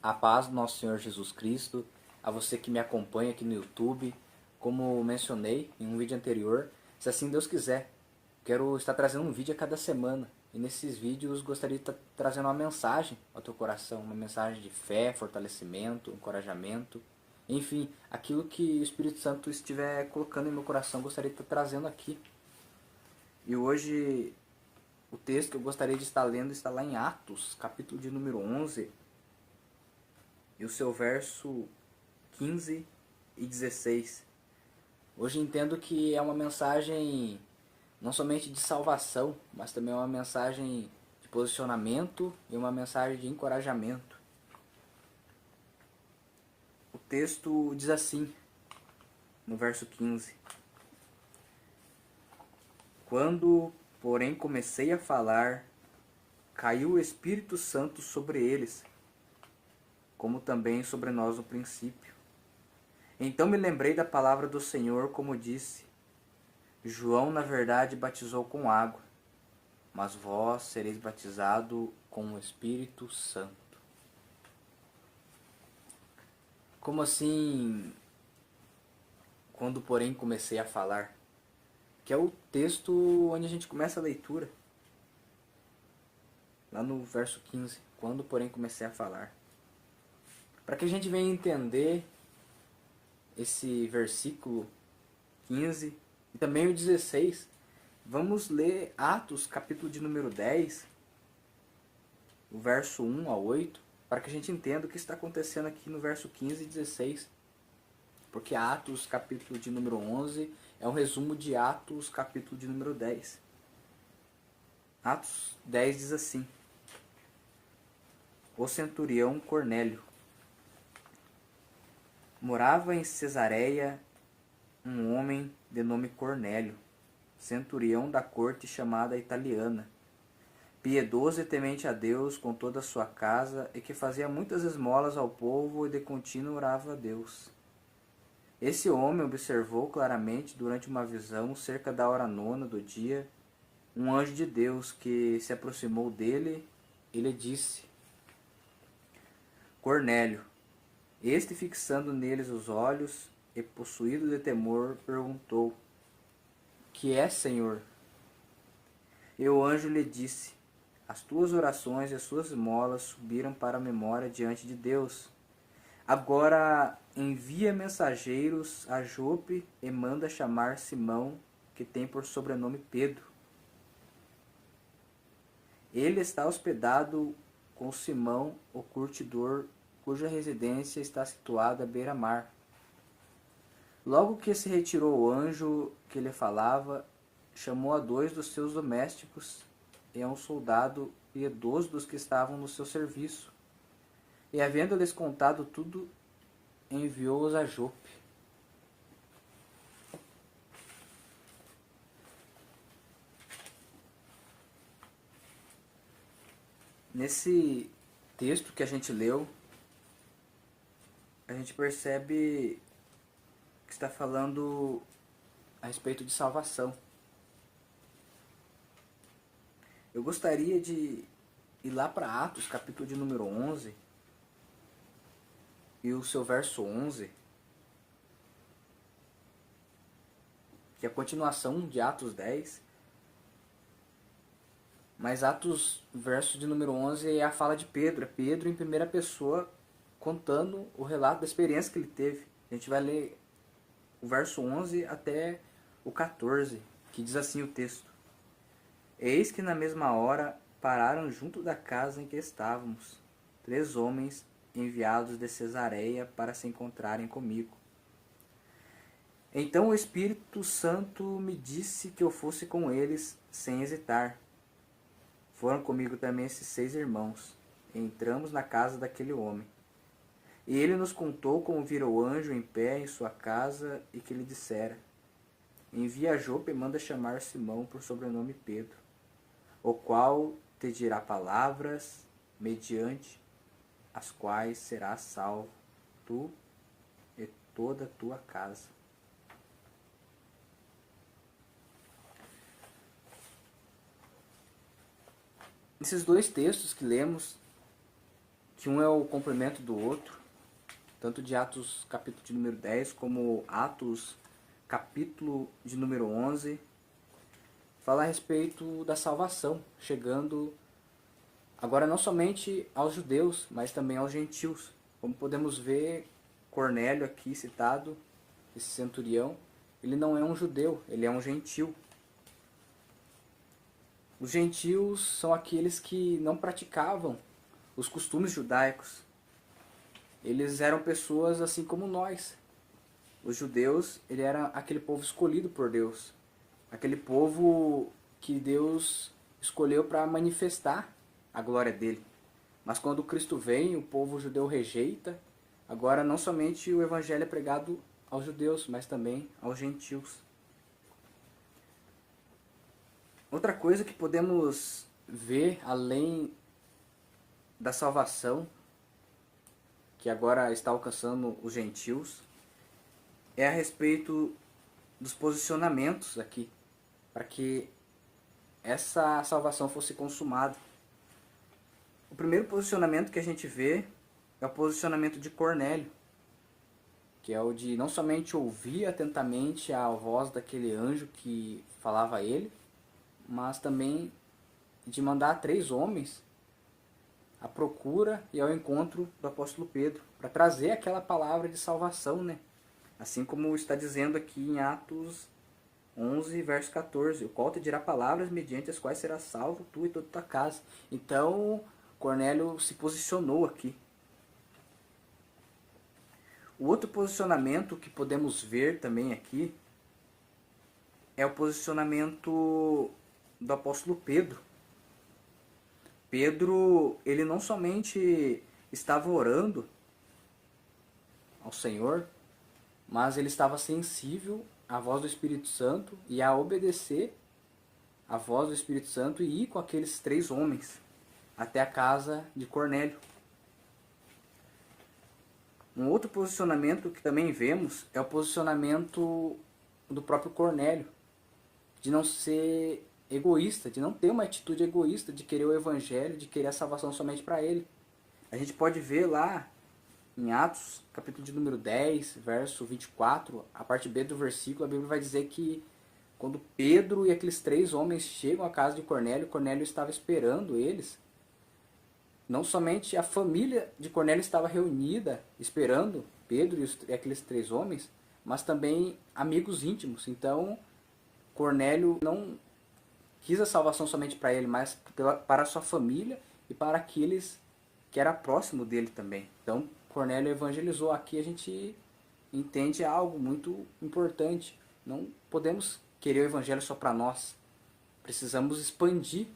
A paz do nosso Senhor Jesus Cristo, a você que me acompanha aqui no YouTube. Como mencionei em um vídeo anterior, se assim Deus quiser, quero estar trazendo um vídeo a cada semana. E nesses vídeos gostaria de estar trazendo uma mensagem ao teu coração, uma mensagem de fé, fortalecimento, encorajamento. Enfim, aquilo que o Espírito Santo estiver colocando em meu coração, gostaria de estar trazendo aqui. E hoje o texto que eu gostaria de estar lendo está lá em Atos, capítulo de número 11, e o seu verso 15 e 16. Hoje entendo que é uma mensagem não somente de salvação, mas também é uma mensagem de posicionamento e uma mensagem de encorajamento. O texto diz assim, no verso 15: Quando, porém, comecei a falar, caiu o Espírito Santo sobre eles, como também sobre nós no princípio. Então me lembrei da palavra do Senhor, como disse: João, na verdade, batizou com água, mas vós sereis batizado com o Espírito Santo. Como assim, quando porém comecei a falar? Que é o texto onde a gente começa a leitura. Lá no verso 15. Quando porém comecei a falar. Para que a gente venha entender esse versículo 15 e também o 16, vamos ler Atos, capítulo de número 10, o verso 1 a 8, para que a gente entenda o que está acontecendo aqui no verso 15 e 16. Porque Atos, capítulo de número 11, é um resumo de Atos, capítulo de número 10. Atos 10 diz assim: O centurião Cornélio. Morava em Cesareia um homem de nome Cornélio, centurião da corte chamada italiana, piedoso e temente a Deus com toda a sua casa, e que fazia muitas esmolas ao povo e de contínuo orava a Deus. Esse homem observou claramente durante uma visão, cerca da hora nona do dia, um anjo de Deus que se aproximou dele e lhe disse: Cornélio. Este, fixando neles os olhos e possuído de temor, perguntou: Que é, Senhor? E o anjo lhe disse: As tuas orações e as suas esmolas subiram para a memória diante de Deus. Agora envia mensageiros a Jope e manda chamar Simão, que tem por sobrenome Pedro. Ele está hospedado com Simão, o curtidor, cuja residência está situada à beira-mar. Logo que se retirou o anjo que lhe falava, chamou a 2 dos seus domésticos e a um soldado piedoso dos que estavam no seu serviço. E, havendo-lhes contado tudo, enviou-os a Jope. Nesse texto que a gente leu, a gente percebe que está falando a respeito de salvação. Eu gostaria de ir lá para Atos, capítulo de número 11, e o seu verso 11, que é a continuação de Atos 10. Mas Atos, verso de número 11, é a fala de Pedro. É Pedro em primeira pessoa contando o relato da experiência que ele teve. A gente vai ler o verso 11 até o 14, que diz assim o texto: Eis que na mesma hora pararam junto da casa em que estávamos 3 homens enviados de Cesareia para se encontrarem comigo. Então o Espírito Santo me disse que eu fosse com eles sem hesitar. Foram comigo também esses 6 irmãos. Entramos na casa daquele homem. E ele nos contou como vira o anjo em pé em sua casa e que lhe dissera: Envia a Jope e manda chamar Simão por sobrenome Pedro, o qual te dirá palavras mediante as quais serás salvo, tu e toda a tua casa. Nesses 2 textos que lemos, que um é o complemento do outro, tanto de Atos capítulo de número 10, como Atos capítulo de número 11, fala a respeito da salvação, chegando agora não somente aos judeus, mas também aos gentios. Como podemos ver, Cornélio aqui citado, esse centurião, ele não é um judeu, ele é um gentil. Os gentios são aqueles que não praticavam os costumes judaicos. Eles eram pessoas assim como nós. Os judeus, ele era aquele povo escolhido por Deus. Aquele povo que Deus escolheu para manifestar a glória dele. Mas quando Cristo vem, o povo judeu rejeita. Agora não somente o evangelho é pregado aos judeus, mas também aos gentios. Outra coisa que podemos ver além da salvação, que agora está alcançando os gentios, é a respeito dos posicionamentos aqui, para que essa salvação fosse consumada. O primeiro posicionamento que a gente vê é o posicionamento de Cornélio, que é o de não somente ouvir atentamente a voz daquele anjo que falava a ele, mas também de mandar 3 homens à procura e ao encontro do apóstolo Pedro, para trazer aquela palavra de salvação, né? Assim como está dizendo aqui em Atos 11, verso 14, o qual te dirá palavras mediante as quais serás salvo tu e toda tua casa. Então, Cornélio se posicionou aqui. O outro posicionamento que podemos ver também aqui é o posicionamento do apóstolo Pedro. Pedro, ele não somente estava orando ao Senhor, mas ele estava sensível à voz do Espírito Santo e a obedecer à voz do Espírito Santo e ir com aqueles 3 homens até a casa de Cornélio. Um outro posicionamento que também vemos é o posicionamento do próprio Cornélio, de não ser egoísta, de não ter uma atitude egoísta, de querer o evangelho, de querer a salvação somente para ele. A gente pode ver lá em Atos, capítulo de número 10, verso 24, a parte B do versículo, a Bíblia vai dizer que quando Pedro e aqueles 3 homens chegam à casa de Cornélio, Cornélio estava esperando eles. Não somente a família de Cornélio estava reunida, esperando Pedro e aqueles 3 homens, mas também amigos íntimos. Então, Cornélio não quis a salvação somente para ele, mas para a sua família e para aqueles que era próximo dele também. Então, Cornélio evangelizou. Aqui a gente entende algo muito importante. Não podemos querer o evangelho só para nós. Precisamos expandir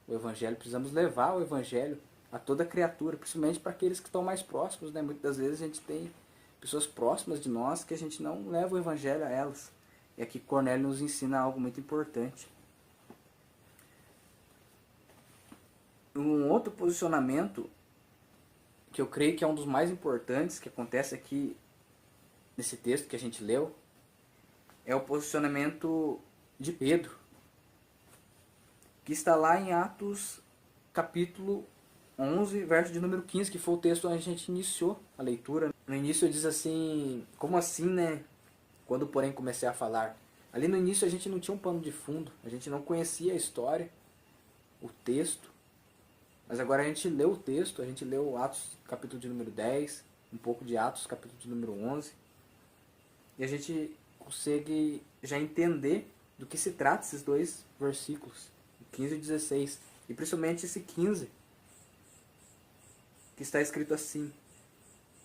o evangelho, precisamos levar o evangelho a toda criatura, principalmente para aqueles que estão mais próximos, né? Muitas das vezes a gente tem pessoas próximas de nós que a gente não leva o evangelho a elas. E aqui Cornélio nos ensina algo muito importante. Um outro posicionamento que eu creio que é um dos mais importantes que acontece aqui nesse texto que a gente leu é o posicionamento de Pedro, que está lá em Atos capítulo 11, verso de número 15, que foi o texto onde a gente iniciou a leitura. No início diz assim, como assim, né? Quando porém comecei a falar. Ali no início a gente não tinha um pano de fundo, a gente não conhecia a história, o texto. Mas agora a gente leu o texto, a gente leu Atos capítulo de número 10, um pouco de Atos capítulo de número 11. E a gente consegue já entender do que se trata esses 2 versículos, 15 e 16. E principalmente esse 15, que está escrito assim: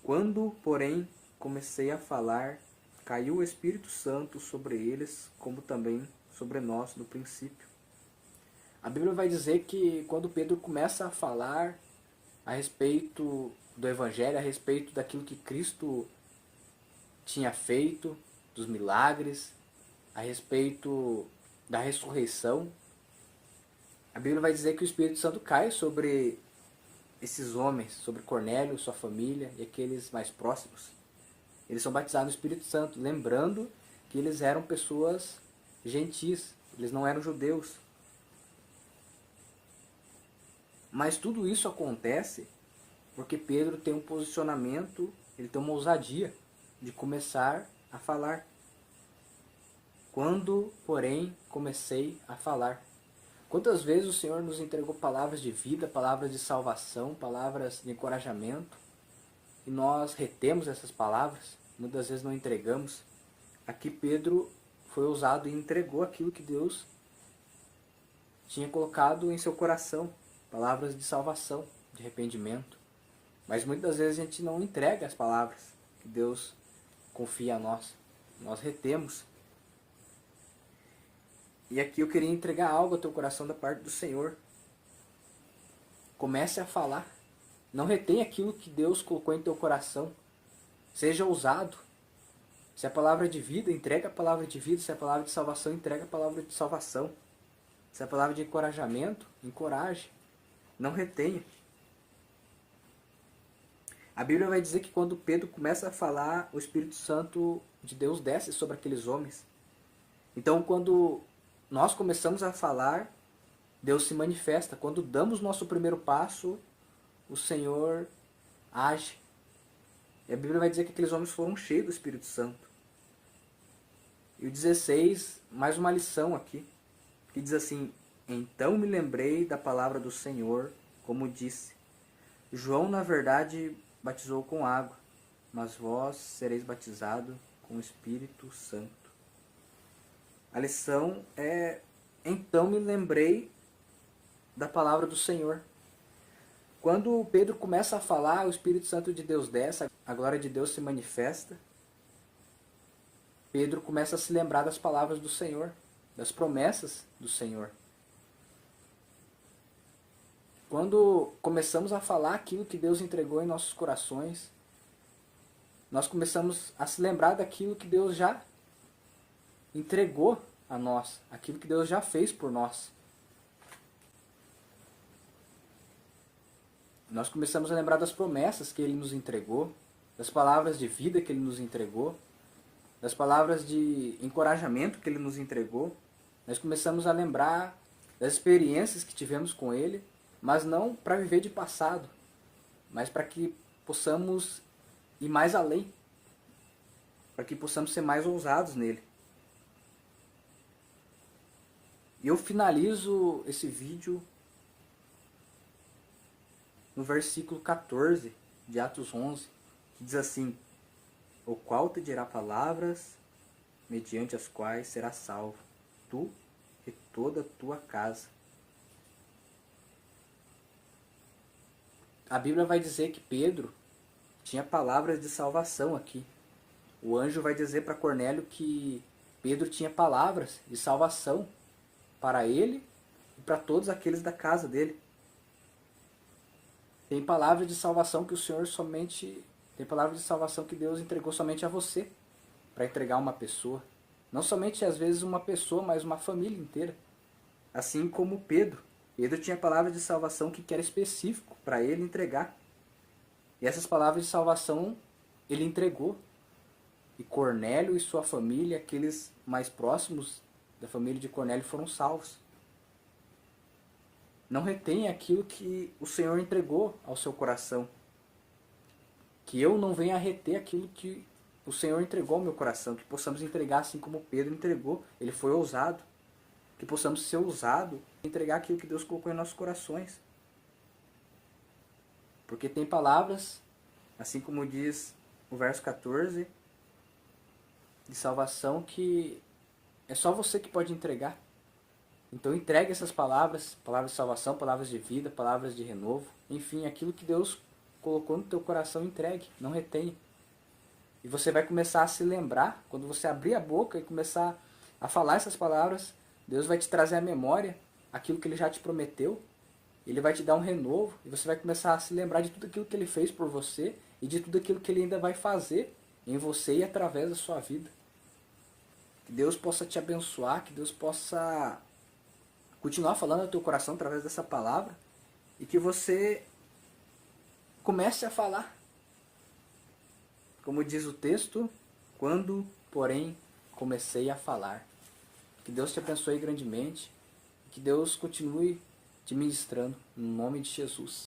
quando, porém, comecei a falar, caiu o Espírito Santo sobre eles, como também sobre nós no princípio. A Bíblia vai dizer que quando Pedro começa a falar a respeito do Evangelho, a respeito daquilo que Cristo tinha feito, dos milagres, a respeito da ressurreição, a Bíblia vai dizer que o Espírito Santo cai sobre esses homens, sobre Cornélio, sua família e aqueles mais próximos. Eles são batizados no Espírito Santo, lembrando que eles eram pessoas gentis, eles não eram judeus. Mas tudo isso acontece porque Pedro tem um posicionamento, ele tem uma ousadia de começar a falar. Quando, porém, comecei a falar. Quantas vezes o Senhor nos entregou palavras de vida, palavras de salvação, palavras de encorajamento, e nós retemos essas palavras, muitas vezes não entregamos. Aqui Pedro foi ousado e entregou aquilo que Deus tinha colocado em seu coração, palavras de salvação, de arrependimento. Mas muitas vezes a gente não entrega as palavras que Deus confia a nós retemos. E aqui eu queria entregar algo ao teu coração da parte do Senhor. Comece a falar. Não retenha aquilo que Deus colocou em teu coração. Seja ousado. Se a palavra é de vida, entrega a palavra de vida. Se a palavra de salvação, entrega a palavra de salvação. Se a palavra de encorajamento, encoraje. Não retenha. A Bíblia vai dizer que quando Pedro começa a falar, o Espírito Santo de Deus desce sobre aqueles homens. Então, quando nós começamos a falar, Deus se manifesta. Quando damos nosso primeiro passo, o Senhor age. E a Bíblia vai dizer que aqueles homens foram cheios do Espírito Santo. E o 16, mais uma lição aqui, que diz assim: então me lembrei da palavra do Senhor, como disse, João na verdade batizou com água, mas vós sereis batizado com o Espírito Santo. A lição é: então me lembrei da palavra do Senhor. Quando Pedro começa a falar, o Espírito Santo de Deus desce, a glória de Deus se manifesta. Pedro começa a se lembrar das palavras do Senhor, das promessas do Senhor. Quando começamos a falar aquilo que Deus entregou em nossos corações, nós começamos a se lembrar daquilo que Deus já entregou a nós, aquilo que Deus já fez por nós. Nós começamos a lembrar das promessas que Ele nos entregou, das palavras de vida que Ele nos entregou, das palavras de encorajamento que Ele nos entregou. Nós começamos a lembrar das experiências que tivemos com Ele, mas não para viver de passado, mas para que possamos ir mais além, para que possamos ser mais ousados nele. E eu finalizo esse vídeo no versículo 14 de Atos 11, que diz assim: o qual te dirá palavras mediante as quais serás salvo, tu e toda a tua casa. A Bíblia vai dizer que Pedro tinha palavras de salvação aqui. O anjo vai dizer para Cornélio que Pedro tinha palavras de salvação para ele e para todos aqueles da casa dele. Tem palavras de salvação que o Senhor somente... Tem palavras de salvação que Deus entregou somente a você, para entregar uma pessoa. Não somente às vezes uma pessoa, mas uma família inteira. Assim como Pedro. Pedro tinha palavras de salvação que era específico para ele entregar. E essas palavras de salvação ele entregou. E Cornélio e sua família, aqueles mais próximos da família de Cornélio, foram salvos. Não retenha aquilo que o Senhor entregou ao seu coração. Que eu não venha a reter aquilo que o Senhor entregou ao meu coração. Que possamos entregar assim como Pedro entregou. Ele foi ousado. Que possamos ser ousados e entregar aquilo que Deus colocou em nossos corações. Porque tem palavras, assim como diz o verso 14, de salvação, que é só você que pode entregar. Então entregue essas palavras, palavras de salvação, palavras de vida, palavras de renovo. Enfim, aquilo que Deus colocou no teu coração, entregue, não retenha. E você vai começar a se lembrar, quando você abrir a boca e começar a falar essas palavras, Deus vai te trazer à memória aquilo que Ele já te prometeu. Ele vai te dar um renovo e você vai começar a se lembrar de tudo aquilo que Ele fez por você e de tudo aquilo que Ele ainda vai fazer em você e através da sua vida. Que Deus possa te abençoar, que Deus possa continuar falando ao teu coração através dessa palavra e que você comece a falar. Como diz o texto, quando, porém, comecei a falar. Que Deus te abençoe grandemente. Que Deus continue te ministrando. No nome de Jesus.